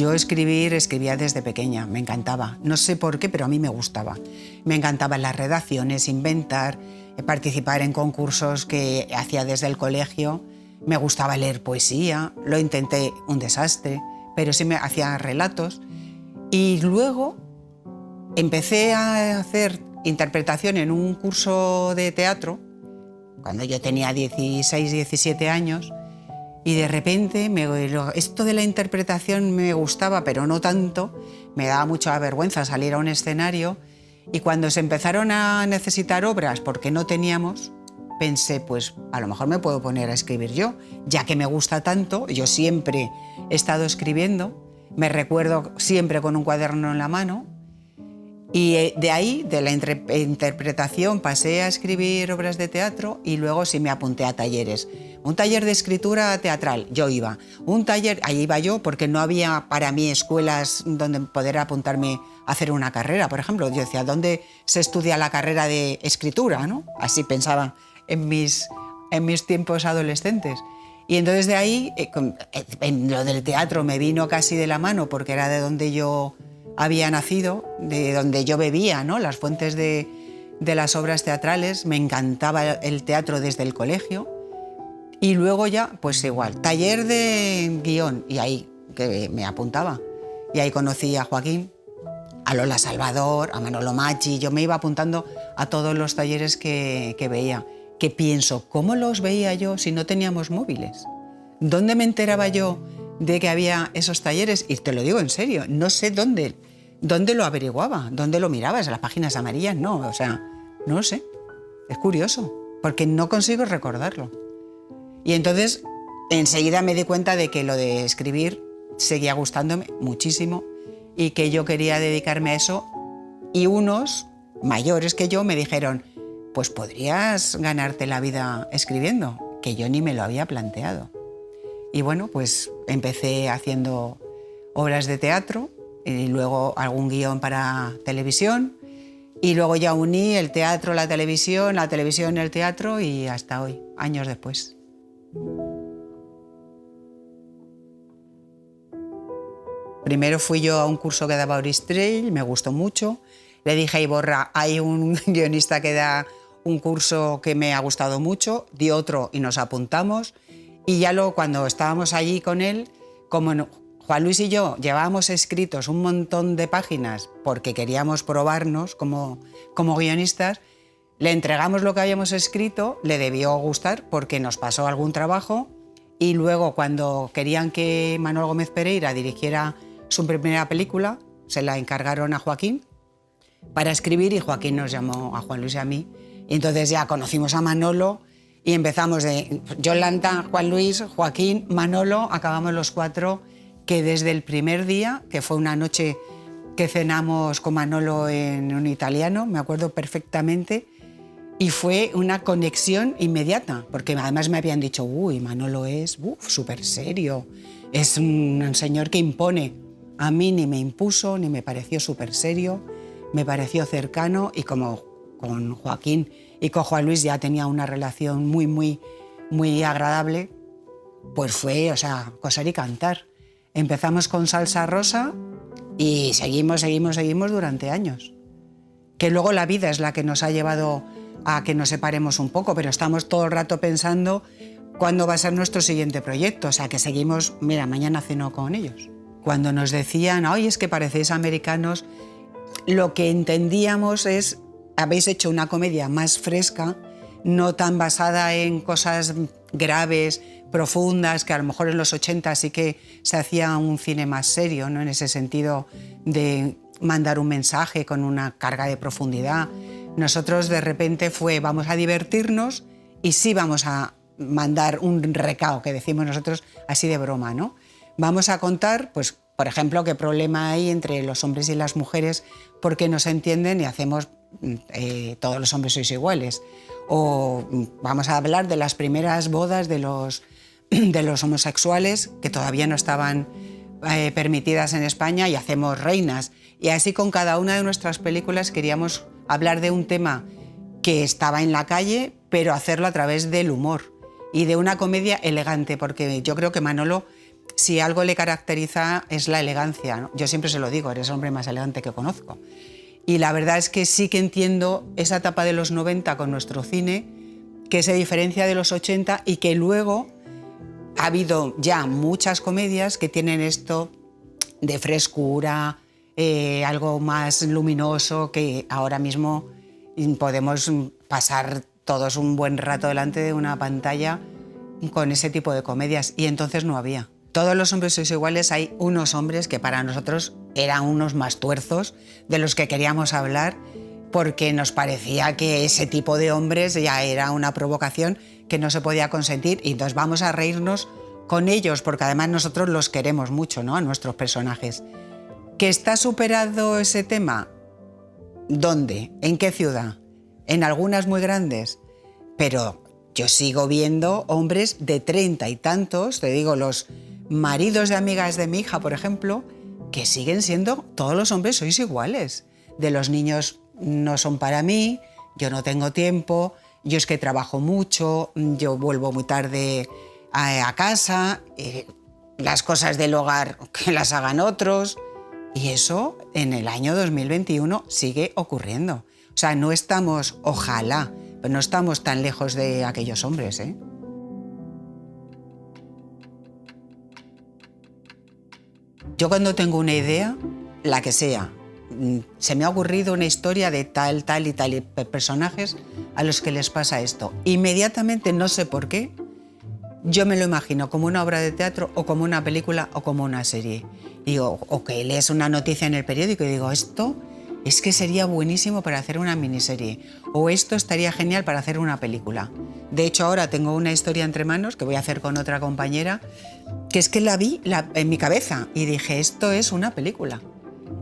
Yo escribía desde pequeña, me encantaba. No sé por qué, pero a mí me gustaba. Me encantaban las redacciones, inventar, participar en concursos que hacía desde el colegio. Me gustaba leer poesía, lo intenté, un desastre, pero sí me hacía relatos. Y luego empecé a hacer interpretación en un curso de teatro, cuando yo tenía 16, 17 años, y de repente esto de la interpretación me gustaba, pero no tanto, me daba mucha vergüenza salir a un escenario, y cuando se empezaron a necesitar obras porque no teníamos, pensé, pues a lo mejor me puedo poner a escribir yo, ya que me gusta tanto. Yo siempre he estado escribiendo, me recuerdo siempre con un cuaderno en la mano, y de ahí, de la interpretación, pasé a escribir obras de teatro y luego sí me apunté a talleres. Un taller de escritura teatral, yo iba. Un taller, ahí iba yo porque no había para mí escuelas donde poder apuntarme a hacer una carrera, por ejemplo. Yo decía, ¿dónde se estudia la carrera de escritura, ¿no? Así pensaba en mis tiempos adolescentes. Y entonces de ahí, en lo del teatro me vino casi de la mano porque era de donde yo había nacido, de donde yo bebía, ¿no? Las fuentes de las obras teatrales. Me encantaba el teatro desde el colegio. Y luego ya, pues igual, taller de guión, y ahí que me apuntaba. Y ahí conocí a Joaquín, a Lola Salvador, a Manolo Macchi. Yo me iba apuntando a todos los talleres que veía. Que pienso, ¿cómo los veía yo si no teníamos móviles? ¿Dónde me enteraba yo de que había esos talleres? Y te lo digo en serio, no sé dónde lo averiguaba, dónde lo mirabas, en las páginas amarillas, no, o sea, no lo sé. Es curioso, porque no consigo recordarlo. Y entonces, enseguida me di cuenta de que lo de escribir seguía gustándome muchísimo y que yo quería dedicarme a eso. Y unos mayores que yo me dijeron, pues podrías ganarte la vida escribiendo, que yo ni me lo había planteado. Y bueno, pues empecé haciendo obras de teatro y luego algún guión para televisión, y luego ya uní el teatro, la televisión, el teatro, y hasta hoy, años después. Primero fui yo a un curso que daba Oristrell, me gustó mucho. Le dije a Iborra, hay un guionista que da un curso que me ha gustado mucho, di otro y nos apuntamos. Y ya cuando estábamos allí con él, como Juan Luis y yo llevábamos escritos un montón de páginas porque queríamos probarnos como guionistas, le entregamos lo que habíamos escrito, le debió gustar porque nos pasó algún trabajo, y luego cuando querían que Manuel Gómez Pereira dirigiera su primera película, se la encargaron a Joaquín para escribir, y Joaquín nos llamó a Juan Luis y a mí. Y entonces ya conocimos a Manolo y empezamos de Yolanda, Juan Luis, Joaquín, Manolo, acabamos los cuatro, que desde el primer día, que fue una noche que cenamos con Manolo en un italiano, me acuerdo perfectamente, y fue una conexión inmediata, porque además me habían dicho, uy, Manolo es súper serio, es un señor que impone. A mí ni me impuso, ni me pareció súper serio, me pareció cercano, y como con Joaquín y con Juan Luis ya tenía una relación muy, muy, muy agradable, pues fue, o sea, coser y cantar. Empezamos con Salsa Rosa y seguimos durante años. Que luego la vida es la que nos ha llevado a que nos separemos un poco, pero estamos todo el rato pensando cuándo va a ser nuestro siguiente proyecto. O sea, que seguimos, mira, mañana ceno con ellos. Cuando nos decían, ay, es que parecéis americanos, lo que entendíamos es, habéis hecho una comedia más fresca, no tan basada en cosas graves, profundas, que a lo mejor en los 80 sí que se hacía un cine más serio, ¿no? En ese sentido de mandar un mensaje con una carga de profundidad. Nosotros de repente vamos a divertirnos y sí vamos a mandar un recao, que decimos nosotros así de broma, ¿no? Vamos a contar, pues, por ejemplo, qué problema hay entre los hombres y las mujeres porque no se entienden y hacemos todos los hombres sois iguales. O vamos a hablar de las primeras bodas de los homosexuales que todavía no estaban permitidas en España, y hacemos Reinas. Y así con cada una de nuestras películas queríamos hablar de un tema que estaba en la calle, pero hacerlo a través del humor y de una comedia elegante, porque yo creo que Manolo si algo le caracteriza es la elegancia, ¿no? Yo siempre se lo digo, eres el hombre más elegante que conozco. Y la verdad es que sí que entiendo esa etapa de los 90 con nuestro cine, que se diferencia de los 80 y que luego ha habido ya muchas comedias que tienen esto de frescura, algo más luminoso, que ahora mismo podemos pasar todos un buen rato delante de una pantalla con ese tipo de comedias, y entonces no había. Todos los hombres sois iguales, hay unos hombres que para nosotros eran unos más tuerzos de los que queríamos hablar, porque nos parecía que ese tipo de hombres ya era una provocación que no se podía consentir, y entonces vamos a reírnos con ellos, porque además nosotros los queremos mucho, ¿no?, a nuestros personajes. ¿Que está superado ese tema? ¿Dónde? ¿En qué ciudad? En algunas muy grandes, pero yo sigo viendo hombres de 30 y tantos, te digo, los maridos de amigas de mi hija, por ejemplo, que siguen siendo, todos los hombres sois iguales. De los niños no son para mí, yo no tengo tiempo, yo es que trabajo mucho, yo vuelvo muy tarde a casa, las cosas del hogar que las hagan otros, y eso en el año 2021 sigue ocurriendo. O sea, no estamos, ojalá, pero no estamos tan lejos de aquellos hombres, ¿eh? Yo cuando tengo una idea, la que sea, se me ha ocurrido una historia de tal y tal personajes a los que les pasa esto. Inmediatamente, no sé por qué, yo me lo imagino como una obra de teatro o como una película o como una serie. Digo, o que lees una noticia en el periódico y digo, esto es que sería buenísimo para hacer una miniserie, o esto estaría genial para hacer una película. De hecho, ahora tengo una historia entre manos que voy a hacer con otra compañera, que es que la vi en mi cabeza y dije, esto es una película.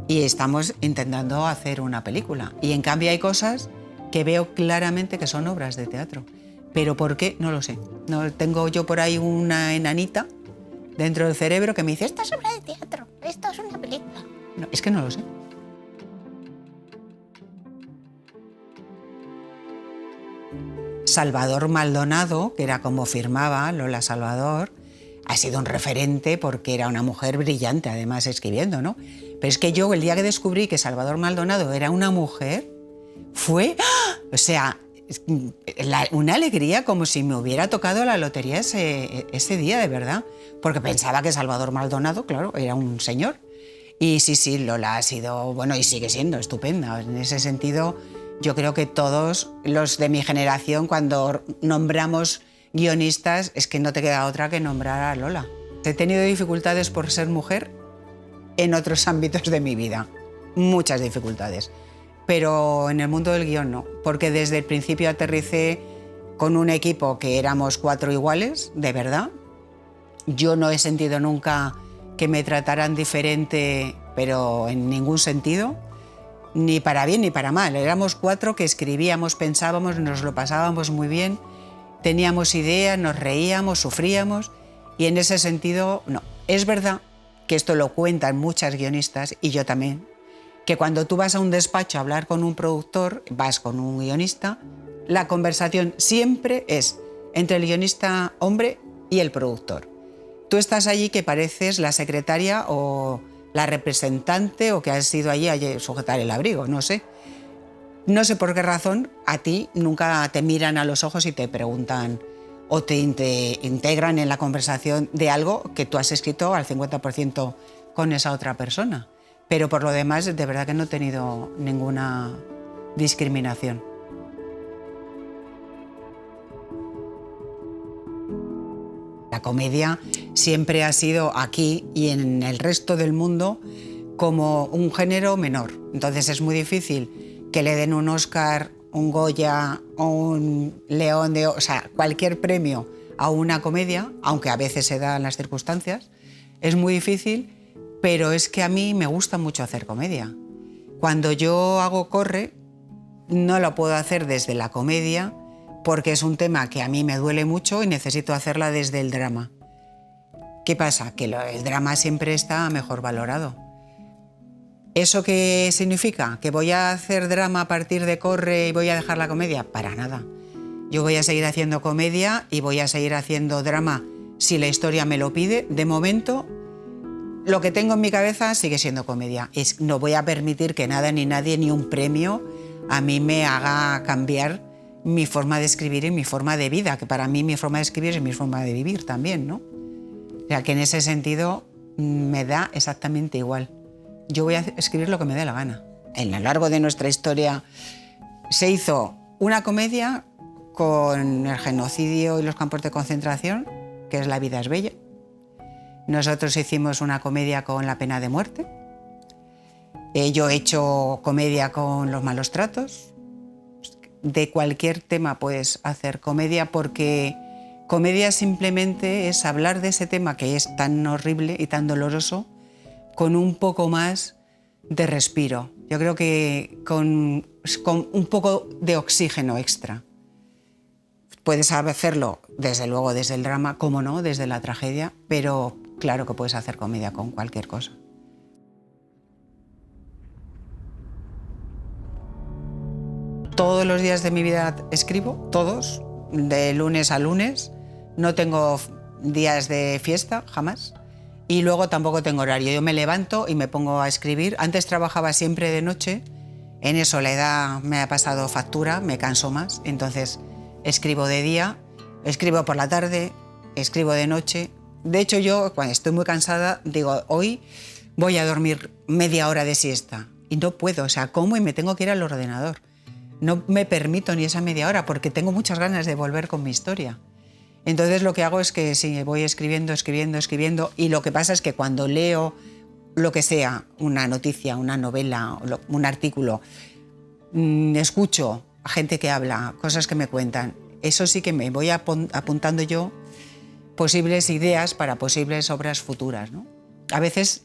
Y estamos intentando hacer una película. Y en cambio hay cosas que veo claramente que son obras de teatro. Pero ¿por qué? No lo sé. No, tengo yo por ahí una enanita dentro del cerebro que me dice, esto es obra de teatro, esto es una película. No, es que no lo sé. Salvador Maldonado, que era como firmaba Lola Salvador, ha sido un referente porque era una mujer brillante, además, escribiendo, ¿no? Pero es que yo, el día que descubrí que Salvador Maldonado era una mujer, fue, ¡ah!, o sea, una alegría, como si me hubiera tocado la lotería ese día, de verdad. Porque pensaba que Salvador Maldonado, claro, era un señor. Y sí, Lola ha sido, bueno, y sigue siendo estupenda. En ese sentido, yo creo que todos los de mi generación, cuando nombramos guionistas, es que no te queda otra que nombrar a Lola. He tenido dificultades por ser mujer en otros ámbitos de mi vida, muchas dificultades, pero en el mundo del guión no, porque desde el principio aterricé con un equipo que éramos 4 iguales, de verdad. Yo no he sentido nunca que me trataran diferente, pero en ningún sentido, ni para bien ni para mal. Éramos 4 que escribíamos, pensábamos, nos lo pasábamos muy bien, teníamos ideas, nos reíamos, sufríamos, y en ese sentido, no. Es verdad que esto lo cuentan muchas guionistas, y yo también, que cuando tú vas a un despacho a hablar con un productor, vas con un guionista, la conversación siempre es entre el guionista hombre y el productor. Tú estás allí que pareces la secretaria o la representante, o que has ido allí a sujetar el abrigo, no sé. No sé por qué razón a ti nunca te miran a los ojos y te preguntan o te integran en la conversación de algo que tú has escrito al 50% con esa otra persona. Pero por lo demás, de verdad que no he tenido ninguna discriminación. La comedia siempre ha sido aquí y en el resto del mundo como un género menor. Entonces es muy difícil que le den un Oscar, un Goya o un León de Oro, o sea, cualquier premio a una comedia, aunque a veces se dan las circunstancias. Es muy difícil, pero es que a mí me gusta mucho hacer comedia. Cuando yo hago corre, no lo puedo hacer desde la comedia porque es un tema que a mí me duele mucho y necesito hacerla desde el drama. ¿Qué pasa? Que el drama siempre está mejor valorado. ¿Eso qué significa? ¿Que voy a hacer drama a partir de corre y voy a dejar la comedia? Para nada. Yo voy a seguir haciendo comedia y voy a seguir haciendo drama si la historia me lo pide. De momento, lo que tengo en mi cabeza sigue siendo comedia. No voy a permitir que nada ni nadie, ni un premio, a mí me haga cambiar mi forma de escribir y mi forma de vida, que para mí mi forma de escribir es mi forma de vivir también, ¿no? O sea, que en ese sentido me da exactamente igual. Yo voy a escribir lo que me dé la gana. En lo largo de nuestra historia se hizo una comedia con el genocidio y los campos de concentración, que es La vida es bella. Nosotros hicimos una comedia con la pena de muerte. Yo he hecho comedia con los malos tratos. De cualquier tema puedes hacer comedia, porque comedia simplemente es hablar de ese tema que es tan horrible y tan doloroso con un poco más de respiro. Yo creo que con un poco de oxígeno extra. Puedes hacerlo, desde luego, desde el drama, como no, desde la tragedia, pero claro que puedes hacer comedia con cualquier cosa. Todos los días de mi vida escribo, todos, de lunes a lunes. No tengo días de fiesta, jamás. Y luego tampoco tengo horario. Yo me levanto y me pongo a escribir. Antes trabajaba siempre de noche. En eso la edad me ha pasado factura, me canso más. Entonces escribo de día, escribo por la tarde, escribo de noche. De hecho, yo cuando estoy muy cansada digo, hoy voy a dormir media hora de siesta. Y no puedo, o sea, como y me tengo que ir al ordenador. No me permito ni esa media hora porque tengo muchas ganas de volver con mi historia. Entonces lo que hago es que sí, voy escribiendo, y lo que pasa es que cuando leo lo que sea, una noticia, una novela, un artículo, escucho a gente que habla, cosas que me cuentan, eso sí que me voy apuntando yo posibles ideas para posibles obras futuras, ¿no? A veces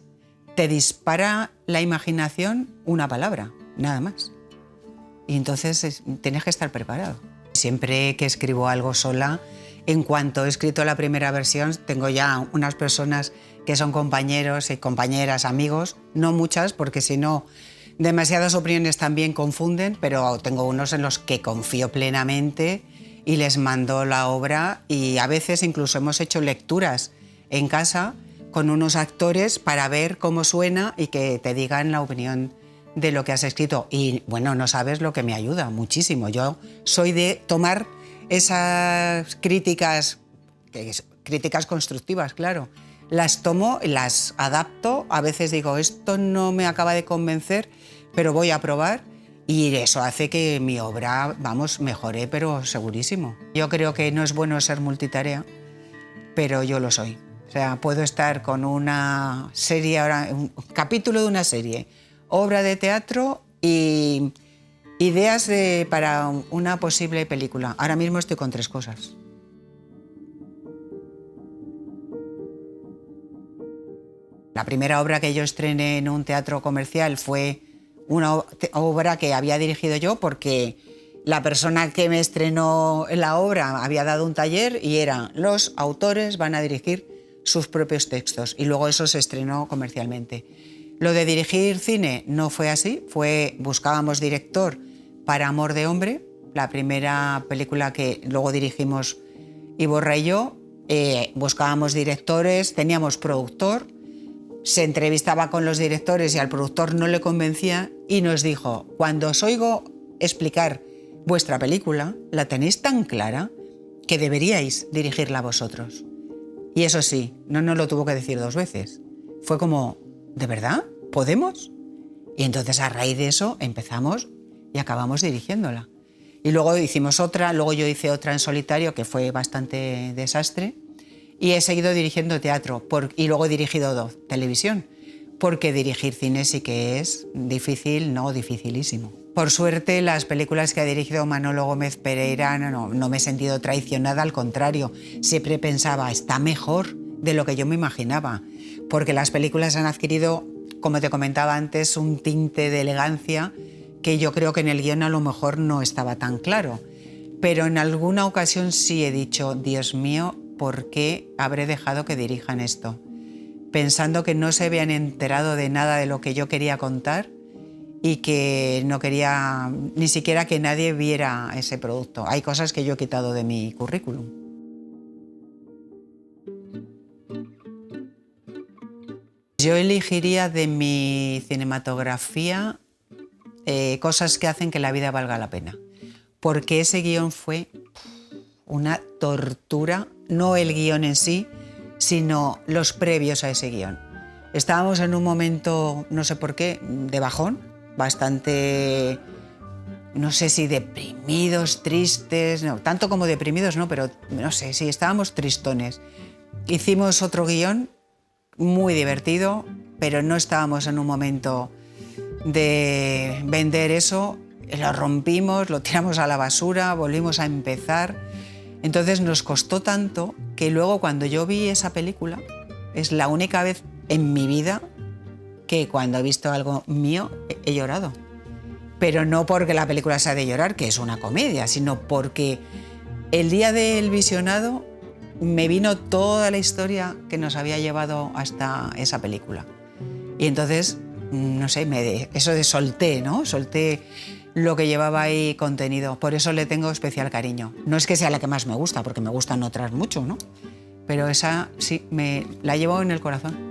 te dispara la imaginación una palabra, nada más. Y entonces tienes que estar preparado. Siempre que escribo algo sola, en cuanto he escrito la primera versión, tengo ya unas personas que son compañeros y compañeras, amigos, no muchas, porque si no, demasiadas opiniones también confunden, pero tengo unos en los que confío plenamente y les mando la obra, y a veces incluso hemos hecho lecturas en casa con unos actores para ver cómo suena y que te digan la opinión de lo que has escrito. Y bueno, no sabes lo que me ayuda muchísimo. Yo soy de tomar esas críticas constructivas, claro, las tomo, las adapto. A veces digo, esto no me acaba de convencer, pero voy a probar, y eso hace que mi obra, vamos, mejore, pero segurísimo. Yo creo que no es bueno ser multitarea, pero yo lo soy. O sea, puedo estar con una serie, ahora, un capítulo de una serie, obra de teatro y ideas para una posible película. Ahora mismo estoy con 3 cosas. La primera obra que yo estrené en un teatro comercial fue una obra que había dirigido yo, porque la persona que me estrenó la obra había dado un taller y era: los autores van a dirigir sus propios textos, y luego eso se estrenó comercialmente. Lo de dirigir cine no fue así, buscábamos director para Amor de hombre, la primera película que luego dirigimos Iborra y yo. Buscábamos directores, teníamos productor, se entrevistaba con los directores y al productor no le convencía, y nos dijo: cuando os oigo explicar vuestra película, la tenéis tan clara que deberíais dirigirla vosotros. Y eso sí, no nos lo tuvo que decir 2 veces. Fue como, ¿de verdad? ¿Podemos? Y entonces a raíz de eso empezamos y acabamos dirigiéndola. Y luego hicimos otra, luego yo hice otra en solitario que fue bastante desastre, y he seguido dirigiendo teatro y luego he dirigido televisión, porque dirigir cine sí que es difícil, no, dificilísimo. Por suerte, las películas que ha dirigido Manolo Gómez Pereira no me he sentido traicionada, al contrario, siempre pensaba, está mejor de lo que yo me imaginaba, porque las películas han adquirido, como te comentaba antes, un tinte de elegancia que yo creo que en el guión a lo mejor no estaba tan claro. Pero en alguna ocasión sí he dicho, Dios mío, ¿por qué habré dejado que dirijan esto? Pensando que no se habían enterado de nada de lo que yo quería contar y que no quería ni siquiera que nadie viera ese producto. Hay cosas que yo he quitado de mi currículum. Yo elegiría de mi cinematografía cosas que hacen que la vida valga la pena, porque ese guión fue una tortura, no el guión en sí, sino los previos a ese guión. Estábamos en un momento, no sé por qué, de bajón, bastante, no sé si deprimidos, tristes, no, tanto como deprimidos no, pero no sé, sí, estábamos tristones. Hicimos otro guión muy divertido, pero no estábamos en un momento de vender eso, lo rompimos, lo tiramos a la basura, volvimos a empezar. Entonces nos costó tanto que luego cuando yo vi esa película, es la única vez en mi vida que cuando he visto algo mío he llorado. Pero no porque la película sea de llorar, que es una comedia, sino porque el día del visionado me vino toda la historia que nos había llevado hasta esa película. Y entonces, no sé, eso de solté, ¿no? Solté lo que llevaba ahí contenido. Por eso le tengo especial cariño. No es que sea la que más me gusta, porque me gustan otras mucho, ¿no? Pero esa sí, la llevo en el corazón.